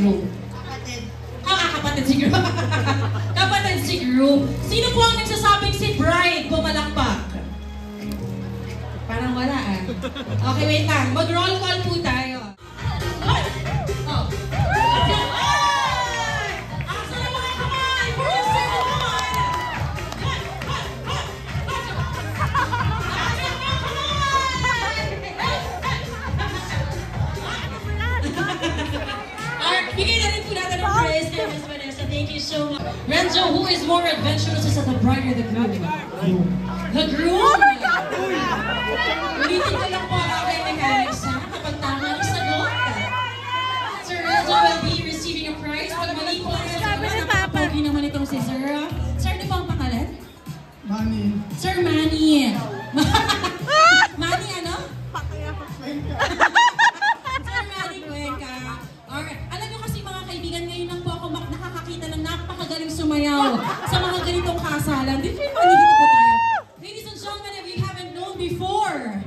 groom? Kapatid si groom. Kapatid si groom. Sino po ang nagsasabing si bride pumalakpak? Parang wala ah. Okay, wait lang. Mag-roll call po tayo. Bigay na rin po natin ang praise kay Ms. Vanessa. Thank you so much. Renzo, who is more adventurous? Is it the bride or the groom? The groom? Oh my God! Ulitin ko lang po ang aking mechanics ha, kapag tama ang sagot. Sir Renzo will be receiving a prize. Pag mali po ang sagot, napaka-pogi naman itong si Sir. Sir, ano po ang pangalan? Manny. Sir Manny. Manny ano? Sir Manny Cuenca. Alright. Alam nyo kasi mga kaibigan, ngayon lang po ako nakakakita ng napakagaling sumayaw sa mga ganitong kasalan. Dito po tayo. Ladies and gentlemen, if you haven't known before,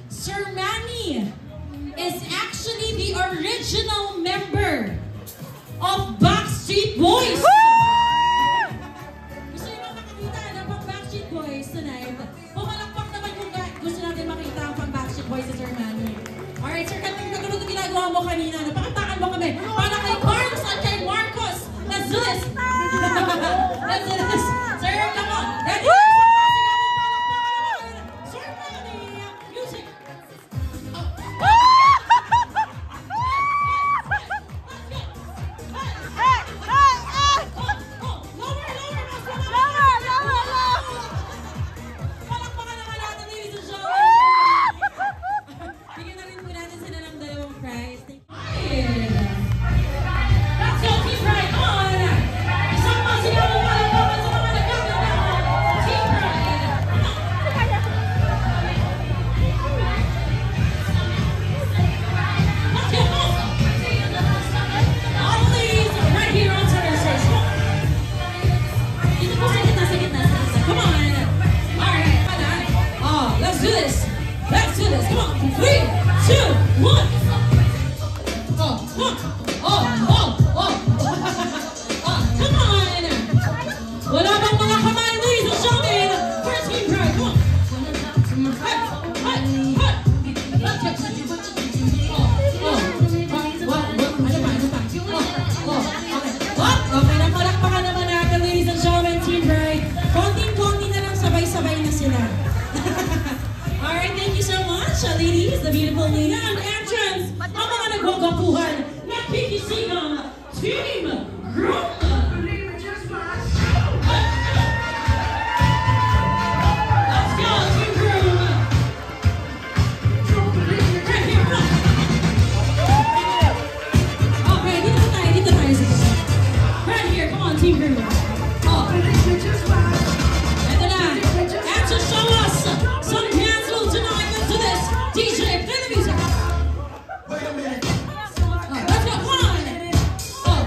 Sir Manny is actually the original member of Backstreet Boys. Gusto nyo makakita ng pang-Backstreet Boys tonight? Pumalakpak naman kung gusto natin makita ang pang-Backstreet Boys sa Sir Manny. Alright, Sir, katulad ng ginagawa mo kanina, napakatakan mo kami. Para kay Carlos at kay Marcos. Let's do this! Let's do this! Sir, come on! Ready? Sir Manny, music! Palakpakan naman natin, ladies and gentlemen! Bigyan na rin po natin sila ng dalawang prize. Let's go, Team Pride! Come on! Isang masigaw mo palakpakan sa mga nagkakalaman! Team Pride! Let's go! All ladies right here on center stage. Dito po sa gitna, sa gitna, sa gitna. Come on! Alright, oh, let's do this! Let's do this! Come on! 3, 2, 1! Come on! Wala bang mga kamay, ladies and gentlemen? First Team Pride, come on! Okay, napalakpakan naman natin, ladies and gentlemen, Team Pride. Konting-konti na lang, sabay-sabay na sila. Alright, thank you so much, ladies, the beautiful ladies. And entrance, ang mga nagwagapuhan, nakikisigang Team Groom! Let's go, Team Groom! Right here, come on! Okay, dito tayo. Right here, come on, Team Groom! Oh. Ito na. And to show us some cancel tonight into this, DJ, play the music! Wait a minute. Let's go, come on! Oh.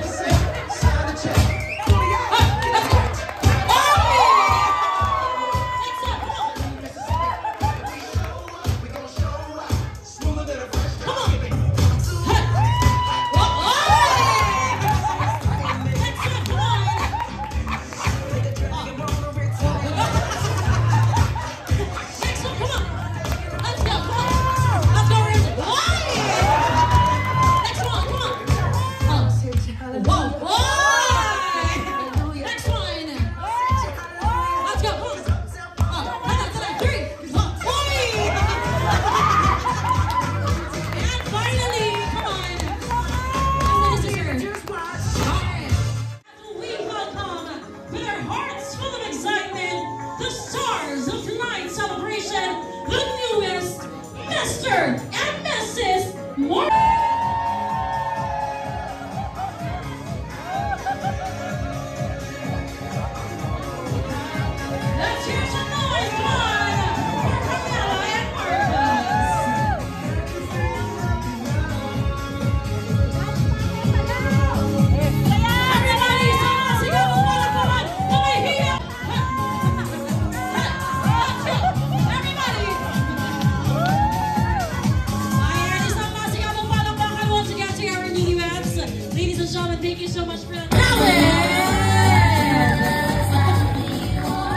gentlemen, thank you so much for that.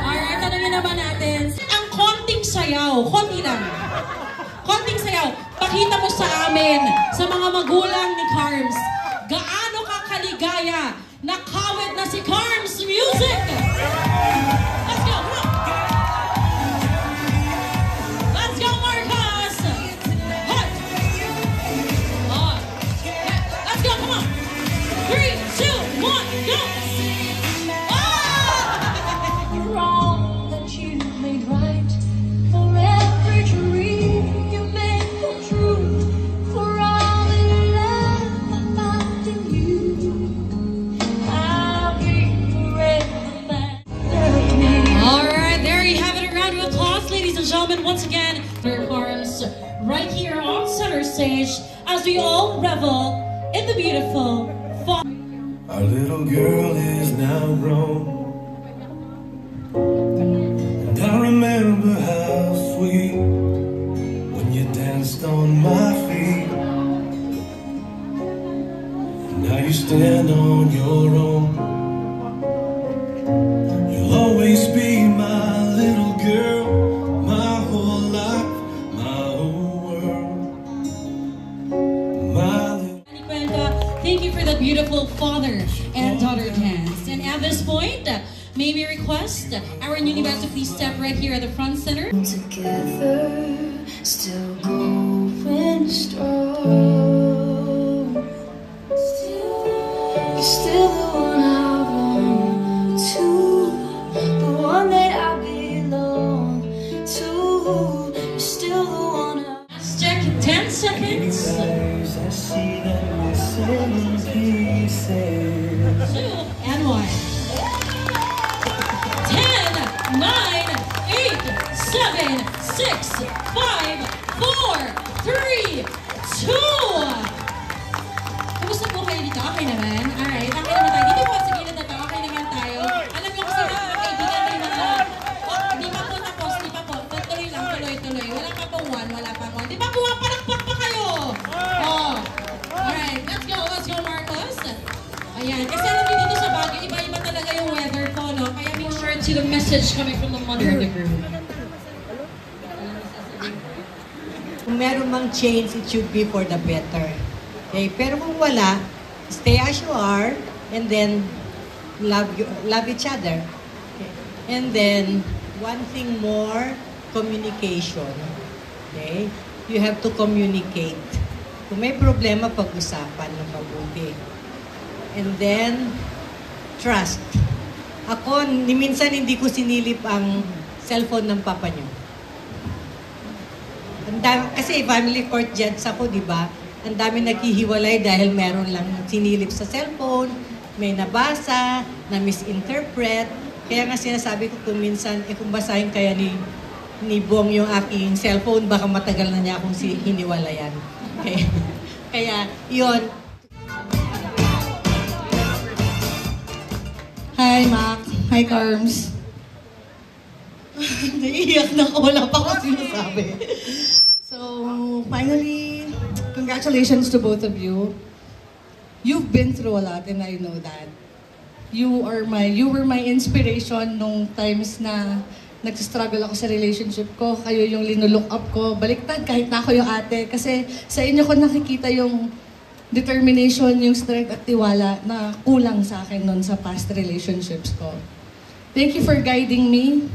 Alright, tanongin naman natin. Ang konting sayaw, konti lang. Konting sayaw, pakita mo sa amin, sa mga magulang ni Carms, gaano ka kaligaya na kawit na si Carms Music! Let's go! Come on! Let's go, Marcos! Hot! Oh. Let's go, come on! 3, 2, 1, go! You're wrong that you made right. For every dream you made come true. For all the love I found in you, I'll be forever back. Alright, there you have it. A round of applause, ladies and gentlemen, once again, for Carms right here on center stage as we all revel in the beautiful fall. Our little girl is now grown, and I remember how sweet when you danced on my feet. Now you stand on your own. You'll always be my little girl, my whole life, my whole world, my little... Thank you for the beautiful father and daughter dance. And at this point, may we request our newly to please step right here at the front center. Together, still going strong. You're still the one I run to, the one that I belong to. You're still the one I... Let's check 10 seconds. I see them missing pieces. 2 and 1. 10, 9, 8, 7, 6, 5, 4, 3, 2. Kamusta po kayo dito? Okay naman? Alright, okay naman tayo. Dito po sa gilid na to, okay naman tayo. Alam niyo kasi mga kaibigan may mga... Oh, di pa po tapos, di pa po. Tuloy lang, tuloy-tuloy. Wala pa pong 1, wala pa pong... Di ba po, palakpak pa kayo? Oh. Alright, let's go Marcos. Ayan, kasi alam niyo dito sa Baguio, iba-iba talaga yung weather po, no? Kaya make sure to the message coming from the mother of the group. Kung meron mang change, it should be for the better. Okay? Pero kung wala, stay as you are, and then love each other. Okay? And then, one thing more, communication. Okay? You have to communicate. Kung may problema, pag-usapan ng mabuti. And then, trust. Ako, minsan hindi ko sinilip ang cellphone ng papa niyo. Kasi family court judge ako, di ba? Ang dami naghihiwalay dahil meron lang sinilip sa cellphone, may nabasa, na misinterpret. Kaya nga sinasabi ko kung minsan, kung basahin kaya ni Bong yung aking cellphone, baka matagal na niya akong hiniwalayan. Okay? Kaya, yun. Hi, Mac. Hi, Carms. Naiiyak na ako. Wala pa ako sinasabi. So, finally, congratulations to both of you. You've been through a lot and I know that. You were my inspiration nung times na nagsistruggle ako sa relationship ko. Kayo yung linulook up ko. Baliktad kahit na ako yung ate. Kasi sa inyo ko nakikita yung determination, yung strength at tiwala na kulang sa akin noon sa past relationships ko. Thank you for guiding me.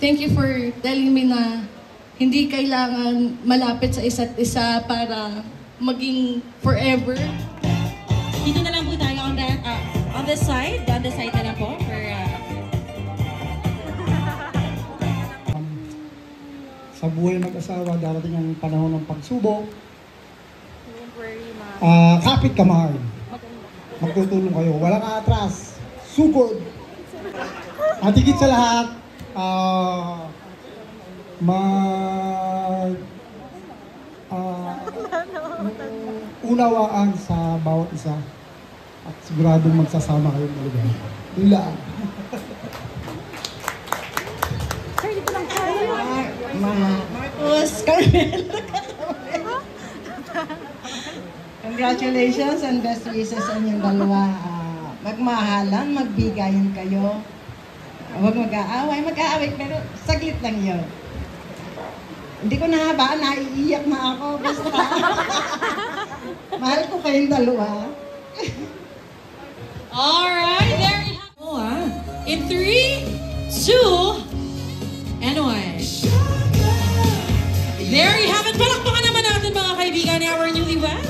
Thank you for telling me na hindi kailangan malapit sa isa't isa para maging forever. Dito na lang po tayo on the side na lang po for Sa buhay mag-asawa, darating ang panahon ng pagsubok. Kapit kamahal. Magtutulong kayo. Walang atras. Sugod. At higit sa lahat, unawaan sa bawat isa. At siguradong magsasama kayo maligay. Yun lang. Marcos, Carmel. Congratulations and best wishes sa inyong dalawa. Magmahalan, magbigayan kayo. Huwag mag-aaway, pero saglit lang yun. Hindi ko nahabaan, naiiyak na ako. Basta, mahal ko kayong dalawa. Alright, there you have it. In 3, 2, and 1. There you have it. Palakpakan naman natin mga kaibigan ni our newlyweds.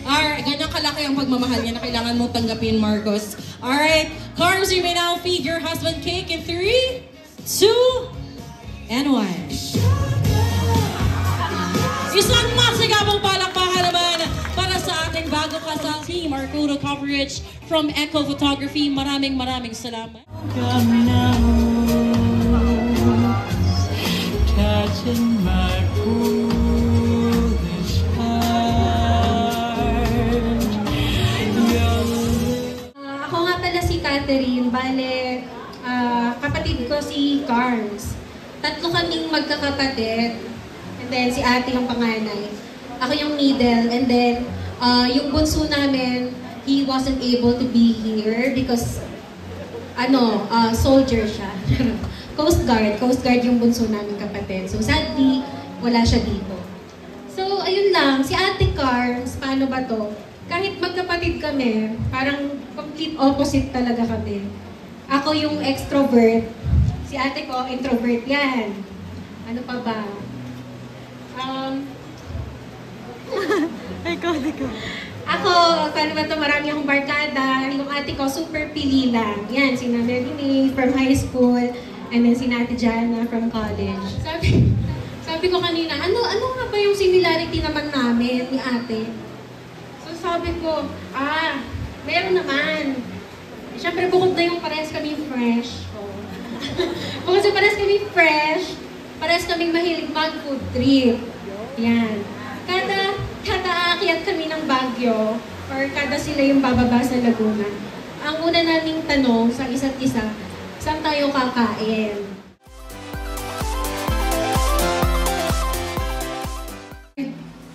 Alright, ganyan kalaki ang pagmamahal niya na kailangan mong tanggapin, Marcos. Alright, Carms, you may now feed your husband cake in 3, 2, and 1. Isang masigabong palakpakan naman para sa ating bago kasal team, our photo coverage from Echo Photography. Maraming salamat. Catching my foolish heart. Ako nga pala si Catherine, bale, kapatid ko si Carms. Tatlo kaming magkakapatid, and then si ate yung panganay. Ako yung middle, and then yung bunso namin, he wasn't able to be here because, soldier siya. Coast Guard yung bunso namin kapatid. So sadly, wala siya dito. So ayun lang, si Ate Carms, paano ba to? Kahit magkapatid kami, parang complete opposite talaga kami. Ako yung extrovert, si ate ko introvert yan. Ano pa ba? Ako, paano ba to? Marami akong barkada. Yung ate ko, super pili lang. Yan, si Madeline from high school. And then si Ate Jana from college. Sabi ko kanina, ano nga ba yung similarity naman namin ni ate? So sabi ko, meron naman. Siyempre bukod na yung parehas kami fresh. Bukod sa parehas kami fresh, parehas kami mahilig mag-food trip. Yan. Kada aakyat kami ng Baguio, or kada sila yung bababa sa Laguna, ang una naming tanong sa isa't isa, saan tayo kakain?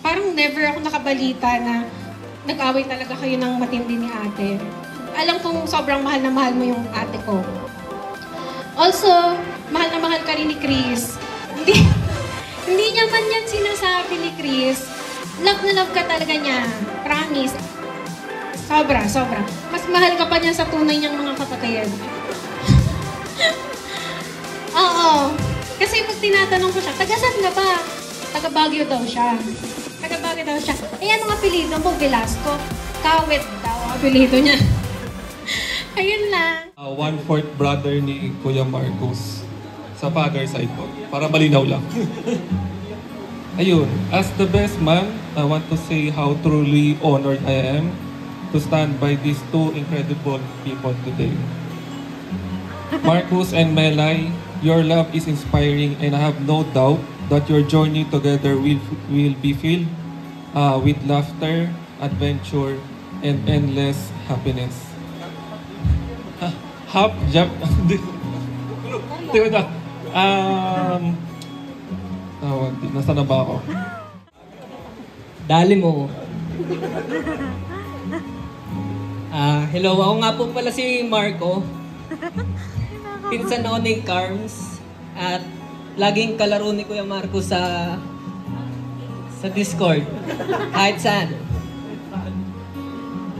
Parang never ako nakabalita na nag-away talaga kayo ng matindi ni ate. Alam kong sobrang mahal na mahal mo yung ate ko. Also, mahal na mahal ka rin ni Chris. Hindi niya man yan sinasabi ni Chris. Love na love ka talaga niya. Promise. Sobra. Mas mahal ka pa niya sa tunay niyang mga kapatid. Oo. Kasi pag tinatanong ko siya, taga-saan ka ba? Taga-Baguio daw siya. Eh, anong apelido mo? Velasco? Kawit daw ang apelido niya. Ayun lang. 1/4 brother ni Kuya Marcos sa father side po. Para malinaw lang. Ayun. As the best man, I want to say how truly honored I am to stand by these two incredible people today. Marcos and Melay, your love is inspiring and I have no doubt that your journey together will be filled with laughter, adventure, and endless happiness. Nasa na ba ako? Dali mo. Hello, ako nga po pala si Marco. Pinsan ako ni Carms. At laging kalaro ni Kuya Marco sa Discord. Kahit saan.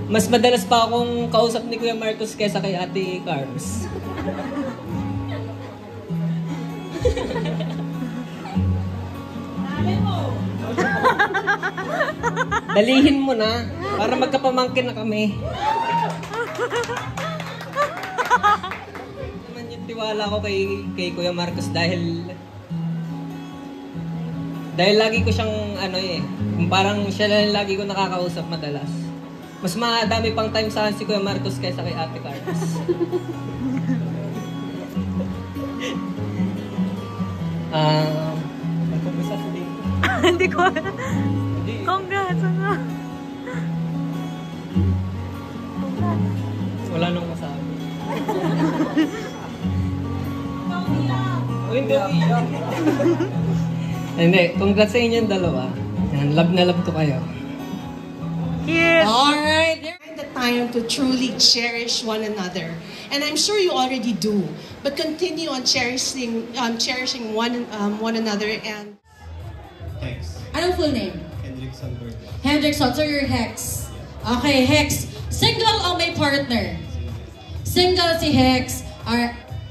Mas madalas pa akong kausap ni Kuya Marcos kaysa kay Ate Carms. Dalihin mo na para magkapamangkin na kami. Naman yung tiwala ko kay Kuya Marcos dahil lagi ko siyang parang siya lang lagi ko nakakausap madalas. Mas madami pang time sa si Kuya Marcos kaysa kay Ate Carlos. Hindi ko. Congrats. Wala nang masabi. Hindi, congrats sa inyong dalawa. Yan, love na love ko kayo. Cute. Alright. Find the time to truly cherish one another. And I'm sure you already do. But continue on cherishing one another and... Hex. Anong full name? Hendrickson Berger. Hendrickson. So you're Hex. Okay, Hex. Single o may partner? Single si Hex.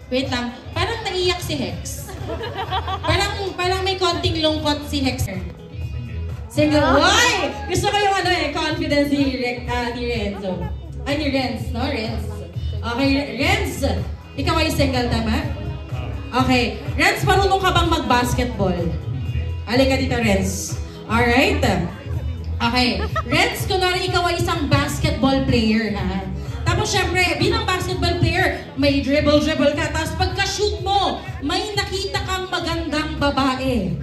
Wait lang. Parang naiyak si Hex. Parang may konting lungkot si Hex. Single. Why? Gusto ko yung confidence ni Renzo. Ay, ni Renz. No, Renz. Okay, Renz. Ikaw ay single, tama? Okay. Renz, marunong ka bang mag-basketball? Halika dito, Renz. Alright. Okay. Renz, kunwari ikaw ay isang basketball player, ha? Tapos syempre, bilang basketball player, may dribble ka. Tapos pagka-shoot mo, may nakita kang magandang babae.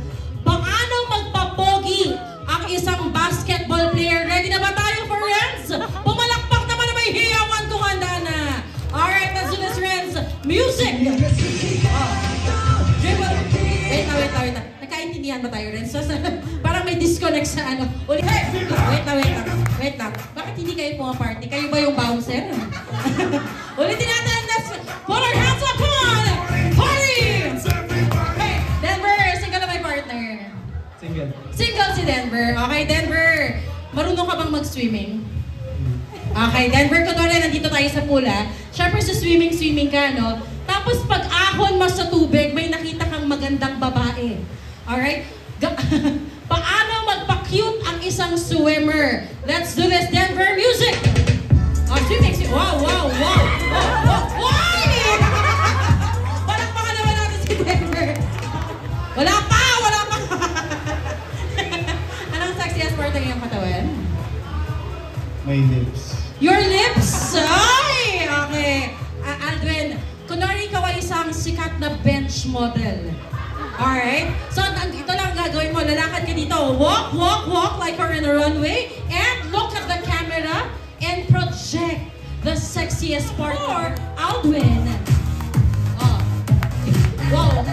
Paano magpapogi ang isang basketball player? Ready na ba tayo for Renz? Pumalakpak naman na may hiyawan kung handa na. Alright, let's do this, Renz. Music! Dribble. Wait na. Nagkaintindihan ba tayo, Renz? Parang may disconnect sa ano. Wait lang. Bakit hindi kayo pumaparty? Kayo ba yung bouncer? Ulitin natin. Let's put our hands up. Come on! Party! Hey, Denver, single na may partner? Single. Single si Denver. Okay, Denver. Marunong ka bang mag-swimming? Okay, Denver, kunwari nandito tayo sa pool, ha? Siyempre sa swimming ka, no? Tapos pag ahon mo sa tubig, may nakita kang magandang babae. Alright? Paano magpa-cute ang isang swimmer? Let's do this, Denver. Music! Oh, swimming. Wow! Why? Palakpakan naman natin si Denver. Wala pa! Anong sexiest part ng iyong katawan? My lips. Your lips? Ay! Okay. Aldwin, kunwari ikaw ay isang sikat na bench model. Alright? So, ito lang gagawin mo. Lalakad ka dito. Walk like you're in a runway. And look at the camera and project the sexiest part for Aldwin. Oh. Wow.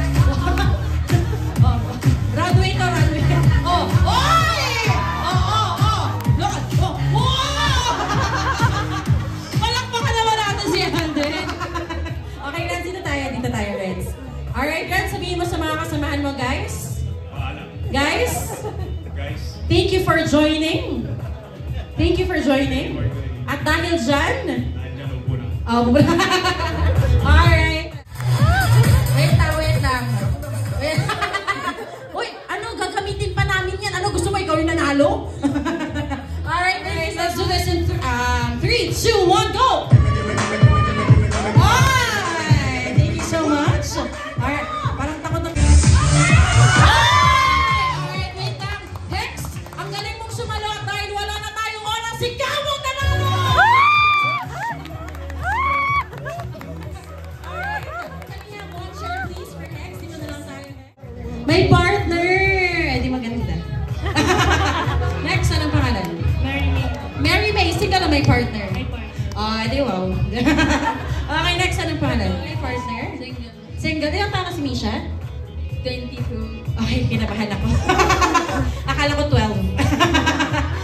Oh. Runway to runway. Oh. Oy! Oh. Look at. Oh. Wow! Palakpakan naman natin si Aldwin. Okay, Renz. Dito tayo, Renz. Alright, Renz, sabihin mo sa mga kasamahan mo, guys. Guys, thank you for joining. At dahil dyan, alright. Wait lang. Uy, ano, gagamitin pa namin yan. Ano, gusto mo ikaw yung nanalo? Alright, guys, let's do this in 3, 2, 1, go! Alright, thank you so much. Alright, parang takot na. Alright, wait lang. Hex, ang galing mong sumalo dahil wala na tayong oras. Ikaw ang nanalo! Alright, can we have one share please for Hex? Dito na lang tayo. May partner! Di maganda. Next, anong pangalan? Mary May, single na may partner. Di wow. Okay, next, anong pangalan? May partner? Single. Ilang taon na si Misha? 22. Okay, kinabahan ako. Akala ko 12.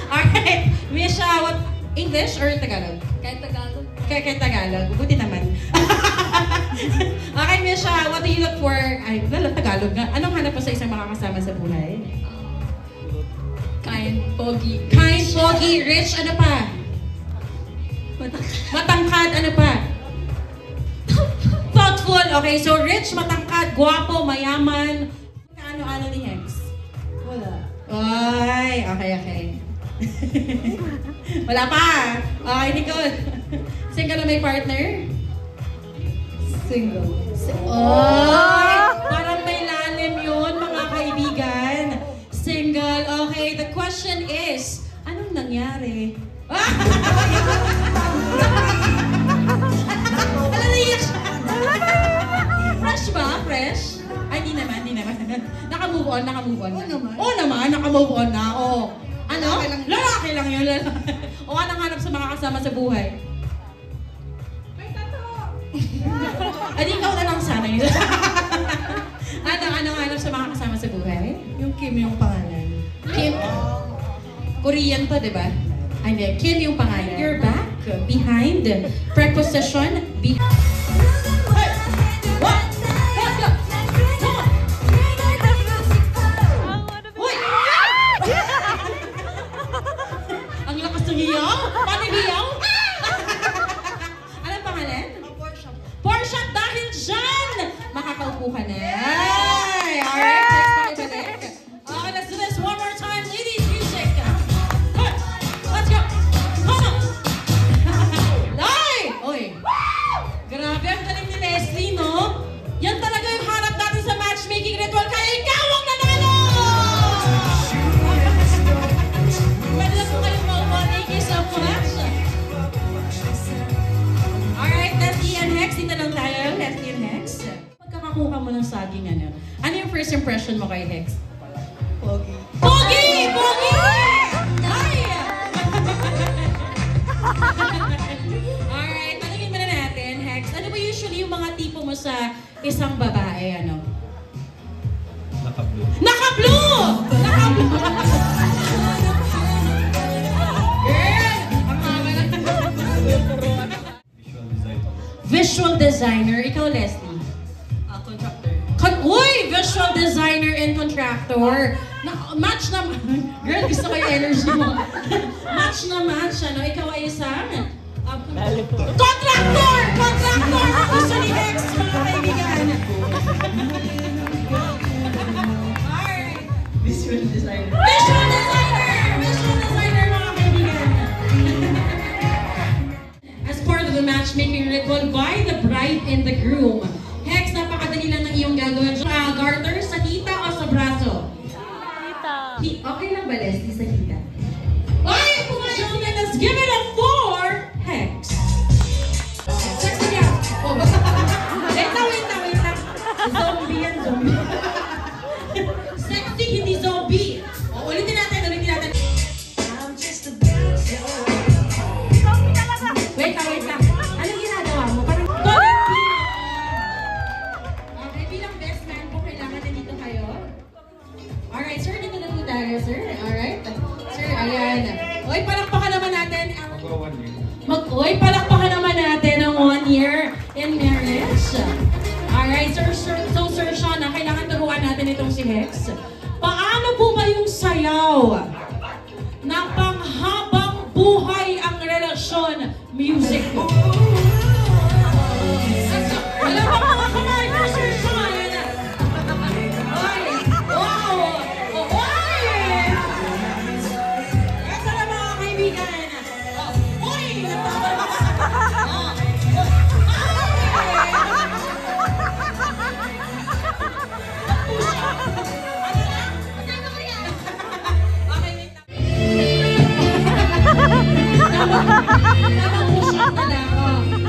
Alright, Misha, what? English or Tagalog? Kahit Tagalog. Kahit Tagalog. Buti naman. Okay, Misha, what do you look for? Ay, lalo Tagalog nga. Anong hanap mo sa isang makakasama sa buhay? Kind, pogi, rich, ano pa? Matangkad, ano pa? Thoughtful. Okay, so rich, matangkad, guwapo, mayaman. Ano ni Hex? Wala. Ay, okay. Wala pa. Okay, Nicole. Single na may partner? Single. Parang may lalim yun, mga kaibigan. Single. Okay, the question is, anong nangyari? Naiyak siya. Fresh ba? Fresh? Ay, di naman. Naka-move on. Oo naman, naka-move on na. Oo. Ano? Lalaki lang yun. O anong hanap sa mga kasama sa buhay? May tato! Adi, ikaw na lang sana yun. Anong hanap sa mga kasama sa buhay? Yung Kim yung pangalan. Kim. Korean to, di ba? Hindi, Kim yung pangalan. Your back, behind, preposition, behind. Ang lakas ng hiyaw? Paano hiyaw? Anong pangalan? Portia, dahil dyan, makakaupo ka na. Alright, let's balik. Let's do this one more time. Ladies, music. Good. Let's go. Come on. Live! Oy. Grabe, ang galing ni Leslie, no? Yan talaga yung hanap natin sa matchmaking ritual. Kaya ikaw ang nanalo! Pwede na po kayong maupo. Thank you so much. Alright, Leslie and Hex. Dito lang tayo. Leslie and Hex. Pagkakakuha mo ng saging, ano yung first impression mo kay Hex? Pogi. Pogi! Pogi! Ay! Alright, tanungin muna natin, Hex. Ano ba usually yung mga tipo mo sa isang babae, ano? Naka-blue. Naka-blue! Naka-blue! Girl! Ang mga Visual designer. Ikaw, Leslie? Contractor. Uy! Visual designer and contractor. Match na... Girl, gusto ko yung energy mo. Match na match. Ano? Ikaw ay isang... Contractor! Contractor! Gusto ni Hex, mga kaibigan. Alright. Visual designer. Visual designer! Visual designer, mga kaibigan. As part of the matchmaking ritual by the bride and the groom, Hex, napakadali lang ng iyong gagawin. Garter, sa hita o sa braso? Okay lang ba, Leslie, sa hita? Ay, pumayos na. Let's give it a 4, Hex. Sexy ka. Oh, wait lang. Zombie yan, zombie. Sexy, hindi zombie. O, ulitin natin. Wait lang. Anong ginagawa mo? Parang okay, bilang best man po, kailangan nandito kayo. Alright, sir, dito na po tayo, sir. Alright. Sir, ayan. Uy, palakpakan naman natin. Uy, palakpakan naman natin ang 1 year in marriage. Alright, sir, so Sir Sean, kailangan turuan natin itong si Hex. Paano po ba yung sayaw na panghabang buhay ang relasyon music mo? Wala pa mga kamay ko, Sir Sean. Ay, wow! Oy! Ito na mga kaibigan. Oy!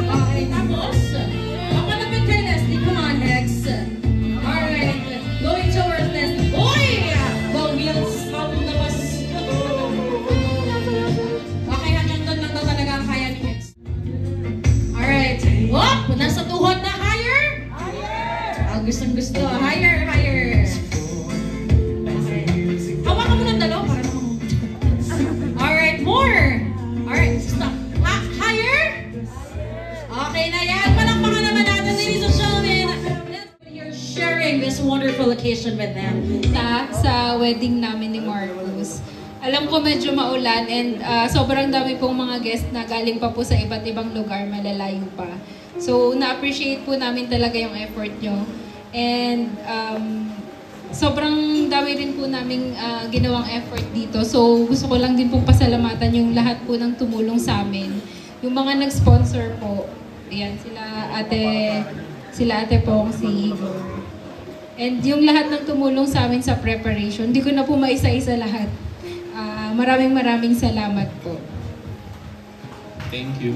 Okay, tapos, papalapit kay Leslie. Come on, Hex. Alright, going towards Leslie. Uy! The wheels out the bus. Okay, hanggang doon lang daw talaga ang kaya ni Hex. Alright. Whoop! Nasa tuhod na higher? Higher! Gustong gusto. Higher. Hawakan mo ng dalaw para naman. Alright, more! Alright, stop. Higher? Okay na yan. Palakpakan naman natin, ladies and gentlemen. You're sharing this wonderful occasion with them. Sa wedding namin ni Marcos. Alam ko medyo maulan and sobrang dami pong mga guest na galing pa po sa iba't ibang lugar, malalayo pa. So, na-appreciate po namin talaga yung effort nyo. And sobrang dami rin po naming ginawang effort dito. So, gusto ko lang din pong pasalamatan yung lahat po ng tumulong sa amin. Yung mga nag-sponsor po, ayan, sila ate Pong, si Igor. And yung lahat ng tumulong sa amin sa preparation, hindi ko na po maisa-isa lahat. Maraming salamat po. Thank you.